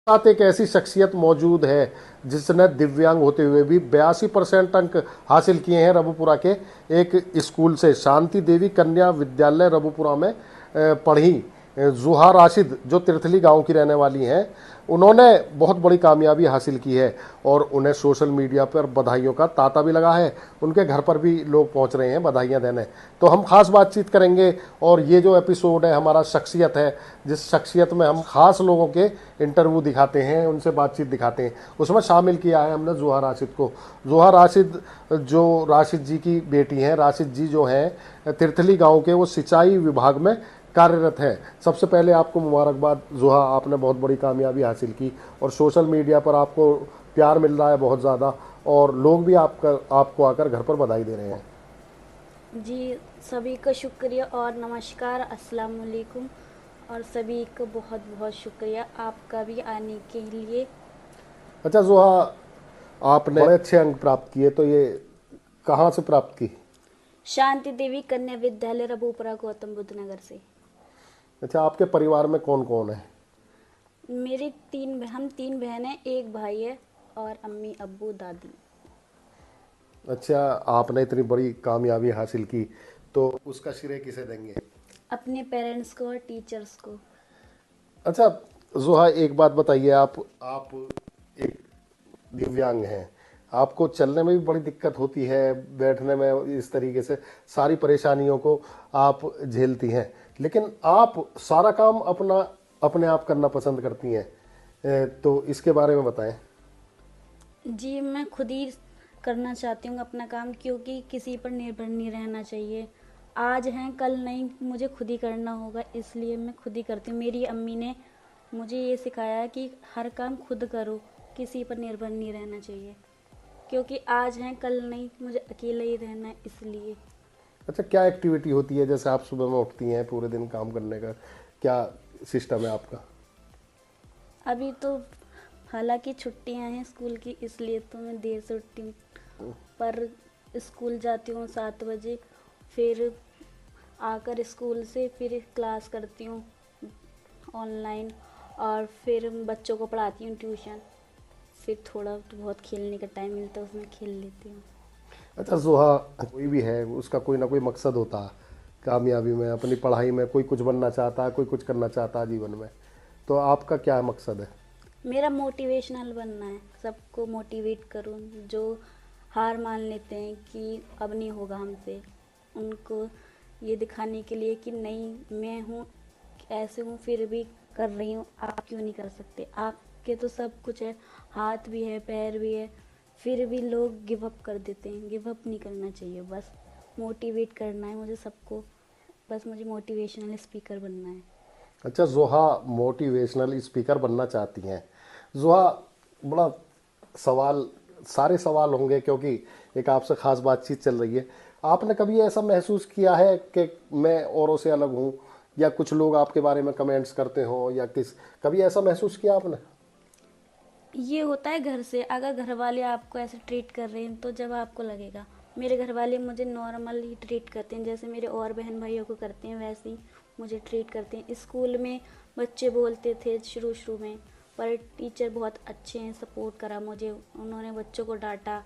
साथ एक ऐसी शख्सियत मौजूद है जिसने दिव्यांग होते हुए भी 82% अंक हासिल किए हैं रबुपुरा के एक स्कूल से। शांति देवी कन्या विद्यालय रबुपुरा में पढ़ी जुहा राशिद, जो तिरथली गांव की रहने वाली हैं, उन्होंने बहुत बड़ी कामयाबी हासिल की है और उन्हें सोशल मीडिया पर बधाइयों का तांता भी लगा है। उनके घर पर भी लोग पहुंच रहे हैं बधाइयां देने। तो हम खास बातचीत करेंगे और ये जो एपिसोड है हमारा शख्सियत है, जिस शख्सियत में हम खास लोगों के इंटरव्यू दिखाते हैं, उनसे बातचीत दिखाते हैं, उसमें शामिल किया है हमने जुहा राशिद को। जुहा राशिद जो राशिद जी की बेटी हैं, राशिद जी जो हैं तिरथली गाँव के, वो सिंचाई विभाग में कार्यरत है। सबसे पहले आपको मुबारकबाद जुहा, आपने बहुत बड़ी कामयाबी हासिल की और सोशल मीडिया पर आपको प्यार मिल रहा है बहुत ज़्यादा और लोग भी आपको आकर घर पर बधाई दे रहे हैं। जी, सभी का शुक्रिया और नमस्कार, अस्सलाम वालेकुम। और सभी को बहुत बहुत शुक्रिया आपका भी आने के लिए। अच्छा जुहा, आपने बड़े अच्छे अंक प्राप्त किए, तो ये कहाँ से प्राप्त की? शांति देवी कन्या विद्यालय रबूपुरा, गौतम बुद्ध नगर से। अच्छा, आपके परिवार में कौन कौन है? हम तीन बहन हैं, एक भाई है और अम्मी अब्बू दादी। अच्छा, आपने इतनी बड़ी कामयाबी हासिल की तो उसका श्रेय किसे देंगे? अपने पेरेंट्स को और टीचर्स को। अच्छा जुहा, एक बात बताइए, आप एक दिव्यांग हैं, आपको चलने में भी बड़ी दिक्कत होती है, बैठने में, इस तरीके से सारी परेशानियों को आप झेलती हैं, लेकिन आप सारा काम अपने आप करना पसंद करती हैं। तो इसके बारे में बताएं। जी, मैं खुद ही करना चाहती हूँ अपना काम, क्योंकि किसी पर निर्भर नहीं रहना चाहिए। आज हैं कल नहीं, मुझे खुद ही करना होगा, इसलिए मैं खुद ही करती हूँ। मेरी अम्मी ने मुझे ये सिखाया कि हर काम खुद करो, किसी पर निर्भर नहीं रहना चाहिए, क्योंकि आज हैं कल नहीं, मुझे अकेला ही रहना है, इसलिए। अच्छा, क्या एक्टिविटी होती है, जैसे आप सुबह में उठती हैं, पूरे दिन काम करने का क्या सिस्टम है आपका? अभी तो हालांकि छुट्टियां हैं स्कूल की, इसलिए तो मैं देर से उठती हूँ। पर स्कूल जाती हूँ 7 बजे, फिर आकर स्कूल से फिर क्लास करती हूँ ऑनलाइन, और फिर बच्चों को पढ़ाती हूँ ट्यूशन। फिर थोड़ा तो बहुत खेलने का टाइम मिलता है, उसमें खेल लेती हूँ। अच्छा जुहा, कोई भी है उसका कोई ना कोई मकसद होता है कामयाबी में, अपनी पढ़ाई में कोई कुछ बनना चाहता है, कोई कुछ करना चाहता है जीवन में, तो आपका क्या मकसद है? मेरा मोटिवेशनल बनना है, सबको मोटिवेट करूँ, जो हार मान लेते हैं कि अब नहीं होगा हमसे, उनको ये दिखाने के लिए कि नहीं, मैं हूँ, ऐसे हूँ, फिर भी कर रही हूँ, आप क्यों नहीं कर सकते? आपके तो सब कुछ है, हाथ भी है, पैर भी है, फिर भी लोग गिव अप कर देते हैं। गिव अप नहीं करना चाहिए, बस मोटिवेट करना है मुझे सबको, बस मुझे मोटिवेशनल स्पीकर बनना है। अच्छा जुहा, मोटिवेशनल स्पीकर बनना चाहती हैं। जुहा, बड़ा सवाल, सारे सवाल होंगे क्योंकि एक आपसे खास बातचीत चल रही है। आपने कभी ऐसा महसूस किया है कि मैं औरों से अलग हूँ, या कुछ लोग आपके बारे में कमेंट्स करते हो, या कभी ऐसा महसूस किया आपने? ये होता है घर से, अगर घर वाले आपको ऐसे ट्रीट कर रहे हैं तो जब आपको लगेगा। मेरे घर वाले मुझे नॉर्मल ही ट्रीट करते हैं, जैसे मेरे और बहन भाइयों को करते हैं वैसे ही मुझे ट्रीट करते हैं। स्कूल में बच्चे बोलते थे शुरू शुरू में, पर टीचर बहुत अच्छे हैं, सपोर्ट करा मुझे, उन्होंने बच्चों को डांटा।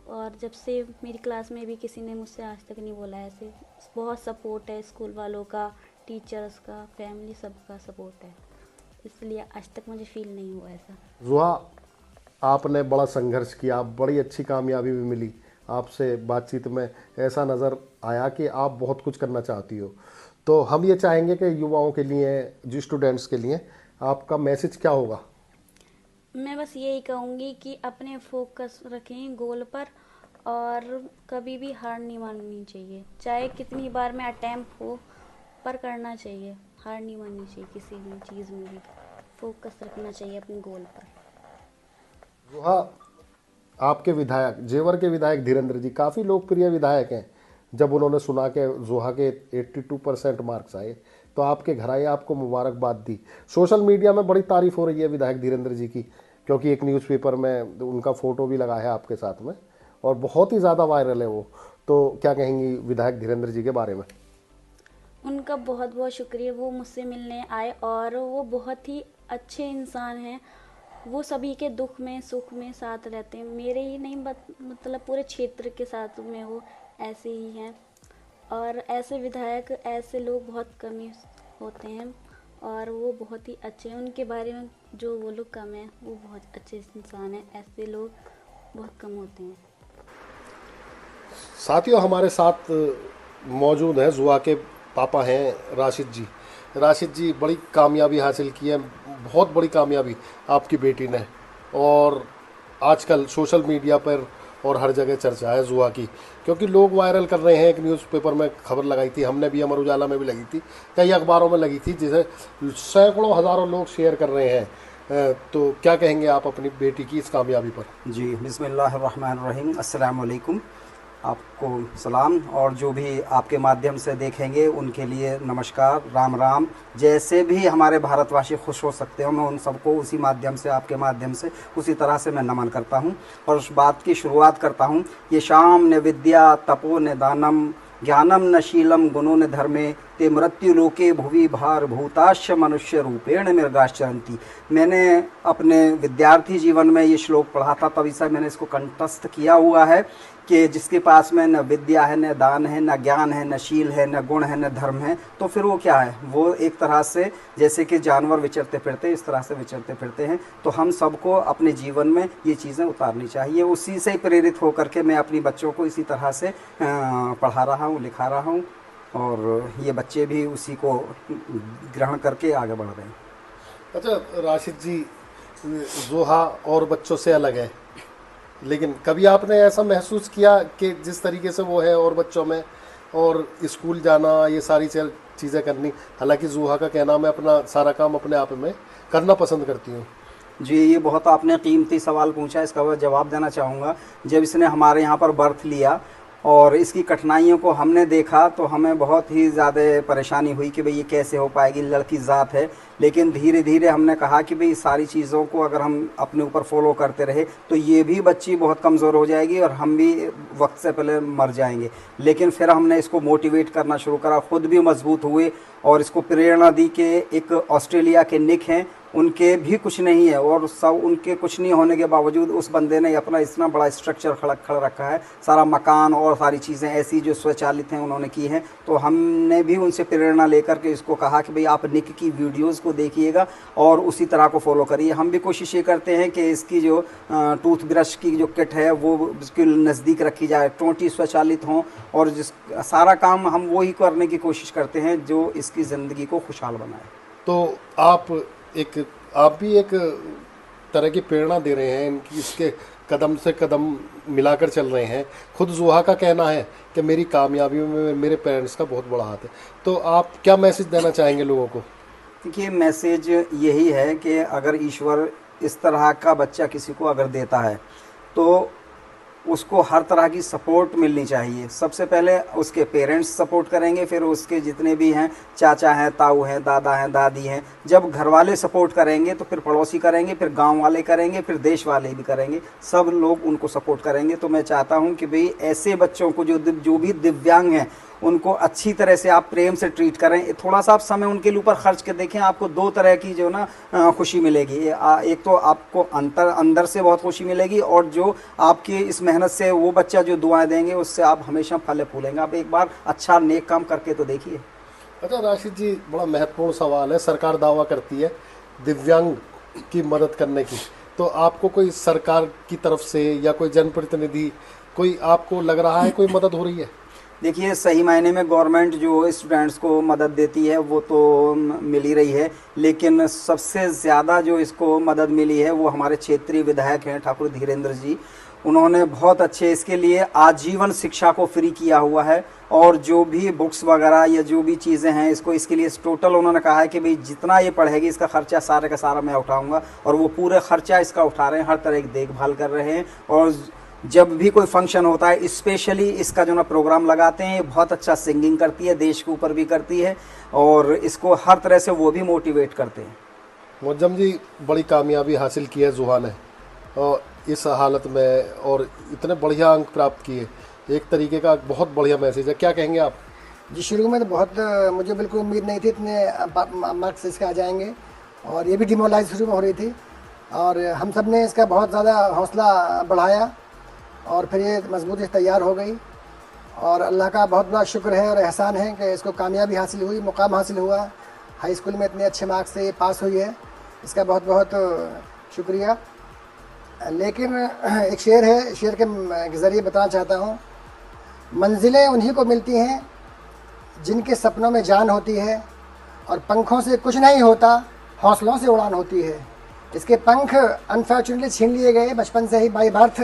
और जब से मेरी क्लास में भी किसी ने मुझसे आज तक नहीं बोला ऐसे। बहुत सपोर्ट है स्कूल वालों का, टीचर्स का, फैमिली सबका सपोर्ट है, इसलिए आज तक मुझे फील नहीं हुआ ऐसा। जुहा, आपने बड़ा संघर्ष किया, बड़ी अच्छी कामयाबी भी मिली, आपसे बातचीत में ऐसा नज़र आया कि आप बहुत कुछ करना चाहती हो। तो हम ये चाहेंगे कि युवाओं के लिए, जो स्टूडेंट्स के लिए, आपका मैसेज क्या होगा? मैं बस यही कहूँगी कि अपने फोकस रखें गोल पर, और कभी भी हार नहीं माननी चाहिए, चाहे कितनी बार में अटैम्प्ट हो, पर करना चाहिए, हार नहीं माननी चाहिए, किसी भी चीज़ में भी फोकस रखना चाहिए अपने गोल पर। जुहा, आपके विधायक, जेवर के विधायक धीरेन्द्र जी काफ़ी लोकप्रिय विधायक हैं। जब उन्होंने सुना कि जुहा के 82% मार्क्स आए तो आपके घर आए, आपको मुबारकबाद दी। सोशल मीडिया में बड़ी तारीफ हो रही है विधायक धीरेन्द्र जी की, क्योंकि एक न्यूज़पेपर में उनका फ़ोटो भी लगा है आपके साथ में और बहुत ही ज़्यादा वायरल है वो। तो क्या कहेंगी विधायक धीरेन्द्र जी के बारे में? उनका बहुत बहुत शुक्रिया, वो मुझसे मिलने आए और वो बहुत ही अच्छे इंसान हैं। वो सभी के दुख में सुख में साथ रहते हैं। मेरे ही नहीं मतलब पूरे क्षेत्र के साथ में वो ऐसे ही हैं। और ऐसे विधायक, ऐसे लोग बहुत कम ही होते हैं और वो बहुत ही अच्छे हैं। उनके बारे में जो वो लोग कम हैं, वो बहुत अच्छे इंसान हैं। ऐसे लोग बहुत कम होते हैं। साथियों, हमारे साथ मौजूद हैं जुआ के पापा हैं राशिद जी। राशिद जी, बड़ी कामयाबी हासिल की है, बहुत बड़ी कामयाबी आपकी बेटी ने। और आजकल सोशल मीडिया पर और हर जगह चर्चा है जुआ की, क्योंकि लोग वायरल कर रहे हैं। एक न्यूज़पेपर में खबर लगाई थी, हमने भी, अमर उजाला में भी लगी थी, कई अखबारों में लगी थी, जिसे सैकड़ों हज़ारों लोग शेयर कर रहे हैं। तो क्या कहेंगे आप अपनी बेटी की इस कामयाबी पर? जी, बिस्मिल्लाहिर्रहमानिर्रहीम, अस्सलाम वालेकुम। आपको सलाम, और जो भी आपके माध्यम से देखेंगे उनके लिए नमस्कार, राम राम। जैसे भी हमारे भारतवासी खुश हो सकते हो, मैं उन सबको उसी माध्यम से, आपके माध्यम से, उसी तरह से मैं नमन करता हूं और उस बात की शुरुआत करता हूं। ये शाम ने विद्या तपो ने दानम ज्ञानम न शीलम गुणों न धर्मे ते मृत्यु लोके भुवि भार भूताश्च मनुष्य रूपेण मृगाश्चरन्ति। मैंने अपने विद्यार्थी जीवन में ये श्लोक पढ़ा था, तभी से मैंने इसको कंठस्थ किया हुआ है कि जिसके पास में न विद्या है, न दान है, न ज्ञान है, न शील है, न गुण है, न धर्म है, तो फिर वो क्या है? वो एक तरह से जैसे कि जानवर विचरते फिरते, इस तरह से विचरते फिरते हैं। तो हम सबको अपने जीवन में ये चीज़ें उतारनी चाहिए। उसी से प्रेरित होकर के मैं अपनी बच्चों को इसी तरह से पढ़ा रहा हूँ, लिखा रहा हूँ, और ये बच्चे भी उसी को ग्रहण करके आगे बढ़ रहे हैं। अच्छा राशिद जी, जोहा और बच्चों से अलग है, लेकिन कभी आपने ऐसा महसूस किया कि जिस तरीके से वो है और बच्चों में, और स्कूल जाना, ये सारी चीज़ें करनी, हालांकि जोहा का कहना मैं अपना सारा काम अपने आप में करना पसंद करती हूँ। जी, ये बहुत आपने कीमती सवाल पूछा, इसका मैं जवाब देना चाहूँगा। जब इसने हमारे यहाँ पर बर्थ लिया और इसकी कठिनाइयों को हमने देखा तो हमें बहुत ही ज़्यादा परेशानी हुई कि भाई ये कैसे हो पाएगी, लड़की ज़ात है। लेकिन धीरे धीरे हमने कहा कि भाई सारी चीज़ों को अगर हम अपने ऊपर फॉलो करते रहे तो ये भी बच्ची बहुत कमज़ोर हो जाएगी और हम भी वक्त से पहले मर जाएंगे। लेकिन फिर हमने इसको मोटिवेट करना शुरू करा, ख़ुद भी मजबूत हुए और इसको प्रेरणा दी कि एक ऑस्ट्रेलिया के निक हैं, उनके भी कुछ नहीं है, और सब उनके कुछ नहीं होने के बावजूद उस बंदे ने अपना इतना बड़ा स्ट्रक्चर खड़ा रखा है, सारा मकान और सारी चीज़ें ऐसी जो स्वचालित हैं उन्होंने की हैं। तो हमने भी उनसे प्रेरणा लेकर के इसको कहा कि भाई आप निक की वीडियोस को देखिएगा और उसी तरह को फॉलो करिए। हम भी कोशिश ये करते हैं कि इसकी जो टूथ ब्रश की जो किट है वो उसके नज़दीक रखी जाए, टोंटी स्वचालित हों, और जिस सारा काम हम वही करने की कोशिश करते हैं जो इसकी ज़िंदगी को खुशहाल बनाए। तो आप भी एक तरह की प्रेरणा दे रहे हैं, इनकी इसके कदम से कदम मिलाकर चल रहे हैं। खुद जोहा का कहना है कि मेरी कामयाबी में मेरे पेरेंट्स का बहुत बड़ा हाथ है। तो आप क्या मैसेज देना चाहेंगे लोगों को? देखिए, मैसेज यही है कि अगर ईश्वर इस तरह का बच्चा किसी को अगर देता है तो उसको हर तरह की सपोर्ट मिलनी चाहिए। सबसे पहले उसके पेरेंट्स सपोर्ट करेंगे, फिर उसके जितने भी हैं, चाचा हैं, ताऊ हैं, दादा हैं, दादी हैं। जब घर वाले सपोर्ट करेंगे तो फिर पड़ोसी करेंगे, फिर गांव वाले करेंगे, फिर देश वाले भी करेंगे, सब लोग उनको सपोर्ट करेंगे। तो मैं चाहता हूं कि भाई ऐसे बच्चों को जो भी दिव्यांग हैं उनको अच्छी तरह से आप प्रेम से ट्रीट करें। थोड़ा सा आप समय उनके ऊपर खर्च कर देखें, आपको दो तरह की जो ना खुशी मिलेगी। एक तो आपको अंदर से बहुत खुशी मिलेगी, और जो आपकी इस मेहनत से वो बच्चा जो दुआएं देंगे उससे आप हमेशा फले फूलेंगे। आप एक बार अच्छा नेक काम करके तो देखिए। अच्छा राशिद जी, बड़ा महत्वपूर्ण सवाल है। सरकार दावा करती है दिव्यांग की मदद करने की, तो आपको कोई सरकार की तरफ से या कोई जनप्रतिनिधि, कोई आपको लग रहा है कोई मदद हो रही है? देखिए, सही मायने में गवर्नमेंट जो स्टूडेंट्स को मदद देती है वो तो मिल ही रही है, लेकिन सबसे ज़्यादा जो इसको मदद मिली है वो हमारे क्षेत्रीय विधायक हैं ठाकुर धीरेन्द्र जी। उन्होंने बहुत अच्छे इसके लिए आजीवन शिक्षा को फ्री किया हुआ है, और जो भी बुक्स वगैरह या जो भी चीज़ें हैं इसके लिए टोटल उन्होंने कहा है कि भाई जितना ये पढ़ेगी इसका खर्चा सारे का सारा मैं उठाऊँगा, और वो पूरे खर्चा इसका उठा रहे हैं, हर तरह की देखभाल कर रहे हैं। और जब भी कोई फंक्शन होता है स्पेशली इसका जो ना प्रोग्राम लगाते हैं, बहुत अच्छा सिंगिंग करती है, देश के ऊपर भी करती है, और इसको हर तरह से वो भी मोटिवेट करते हैं। मुअज्जम जी, बड़ी कामयाबी हासिल की है जोहा ने, और इस हालत में और इतने बढ़िया अंक प्राप्त किए, एक तरीके का बहुत बढ़िया मैसेज है। क्या कहेंगे आप? जी, शुरू में तो बहुत मुझे बिल्कुल उम्मीद नहीं थी इतने मार्क्स इसके आ जाएंगे, और ये भी डिमोरलाइज शुरू में हो रही थी। और हम सब ने इसका बहुत ज़्यादा हौसला बढ़ाया और फिर ये मजबूती से तैयार हो गई। और अल्लाह का बहुत बड़ा शुक्र है और एहसान है कि इसको कामयाबी हासिल हुई, मुकाम हासिल हुआ, हाई स्कूल में इतने अच्छे मार्क्स से पास हुई है, इसका बहुत बहुत शुक्रिया। लेकिन एक शेर है, शेर के ज़रिए बताना चाहता हूँ, मंजिलें उन्हीं को मिलती हैं जिनके सपनों में जान होती है, और पंखों से कुछ नहीं होता, हौसलों से उड़ान होती है। इसके पंख अनफॉर्चुनेटली छीन लिए गए बचपन से ही, बाई बर्थ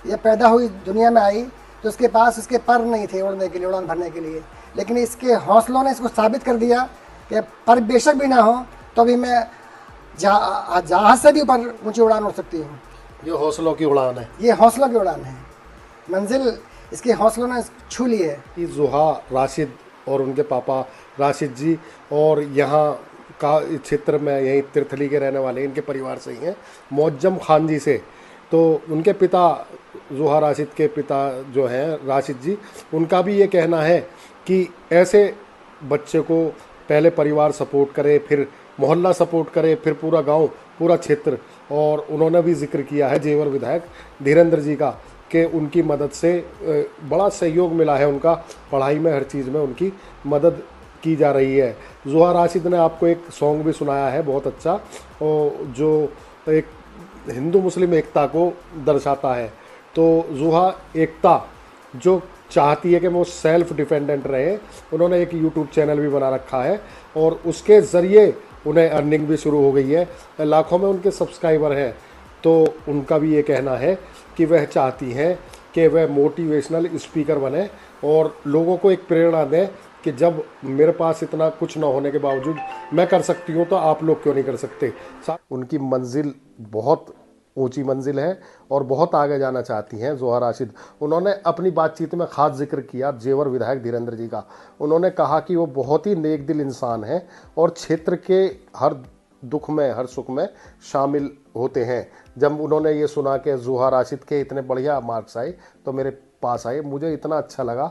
ये पैदा हुई दुनिया में आई तो उसके पास उसके पर नहीं थे उड़ने के लिए, उड़ान भरने के लिए। लेकिन इसके हौसलों ने इसको साबित कर दिया कि पर बेशक भी ना हो तो भी मैं जहाज़ से भी ऊपर ऊँची उड़ान उड़ सकती हूँ। ये हौसलों की उड़ान है, ये हौसलों की उड़ान है, मंजिल इसके हौसलों ने छू ली है। कि जुहा राशिद और उनके पापा राशिद जी और यहाँ का क्षेत्र में यहीं तिरथली के रहने वाले इनके परिवार से ही हैं, मुअज्जम खान जी से। तो उनके पिता जुहा राशिद के पिता जो हैं राशिद जी, उनका भी ये कहना है कि ऐसे बच्चे को पहले परिवार सपोर्ट करे, फिर मोहल्ला सपोर्ट करे, फिर पूरा गांव, पूरा क्षेत्र। और उन्होंने भी जिक्र किया है जेवर विधायक धीरेन्द्र जी का कि उनकी मदद से बड़ा सहयोग मिला है, उनका पढ़ाई में हर चीज़ में उनकी मदद की जा रही है। जुहा राशिद ने आपको एक सॉन्ग भी सुनाया है बहुत अच्छा, और जो एक हिंदू मुस्लिम एकता को दर्शाता है। तो जुहा एकता जो चाहती है कि वो सेल्फ डिपेंडेंट रहे, उन्होंने एक यूट्यूब चैनल भी बना रखा है और उसके ज़रिए उन्हें अर्निंग भी शुरू हो गई है, लाखों में उनके सब्सक्राइबर हैं। तो उनका भी ये कहना है कि वह चाहती हैं कि वह मोटिवेशनल स्पीकर बने और लोगों को एक प्रेरणा दें कि जब मेरे पास इतना कुछ ना होने के बावजूद मैं कर सकती हूँ तो आप लोग क्यों नहीं कर सकते। उनकी मंजिल बहुत ऊंची मंजिल है और बहुत आगे जाना चाहती हैं जुहा राशिद। उन्होंने अपनी बातचीत में ख़ास जिक्र किया जेवर विधायक धीरेन्द्र जी का। उन्होंने कहा कि वो बहुत ही नेक दिल इंसान हैं और क्षेत्र के हर दुख में हर सुख में शामिल होते हैं। जब उन्होंने ये सुना कि जुहा राशिद के इतने बढ़िया मार्क्स आए तो मेरे पास आए, मुझे इतना अच्छा लगा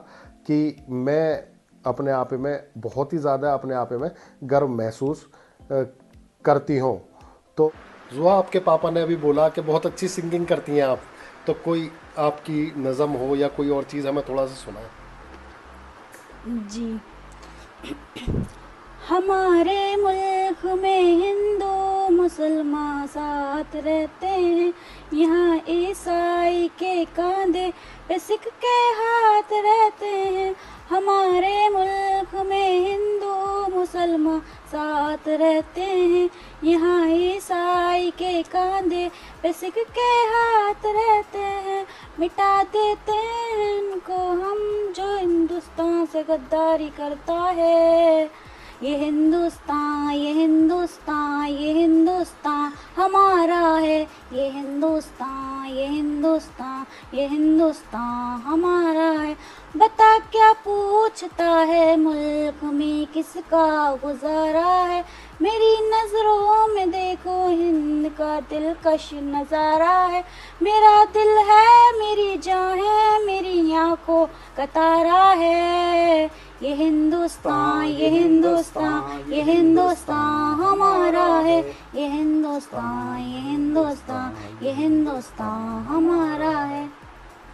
कि मैं अपने आप में बहुत ही ज़्यादा अपने आप में गर्व महसूस करती हूँ। तो जुहा, आपके पापा ने अभी बोला कि बहुत अच्छी सिंगिंग करती हैं आप, तो कोई आपकी नज़म हो या कोई और चीज़ हमें थोड़ा सा सुनाए। जी, हमारे मुल्क में हिंदू मुसलमान साथ रहते हैं, यहाँ ईसाई के कांधे पे सिख के हाथ रहते हैं। हमारे मुल्क में हिंदू मुसलमान साथ रहते हैं, यहाँ ईसाई के कांधे पे सिख के हाथ रहते हैं। मिटा देते हैं इनको हम जो हिंदुस्तान से गद्दारी करता है। ये हिंदुस्तान, ये हिंदुस्तान, ये हिंदुस्तान हमारा है। ये हिंदुस्तान, ये हिंदुस्तान, ये हिंदुस्तान हमारा है। बता क्या पूछता है मुल्क में किसका गुजारा है। मेरी नजरों में देखो हिंद का दिलकश नजारा है। मेरा दिल है, मेरी जान है, मेरी आंखों का तारा है। ये हिंदुस्तान, ये हिंदुस्तान, ये हिंदुस्तान हमारा है। ये हिंदुस्तान, ये हिंदुस्तान, ये हिंदुस्तान हमारा है।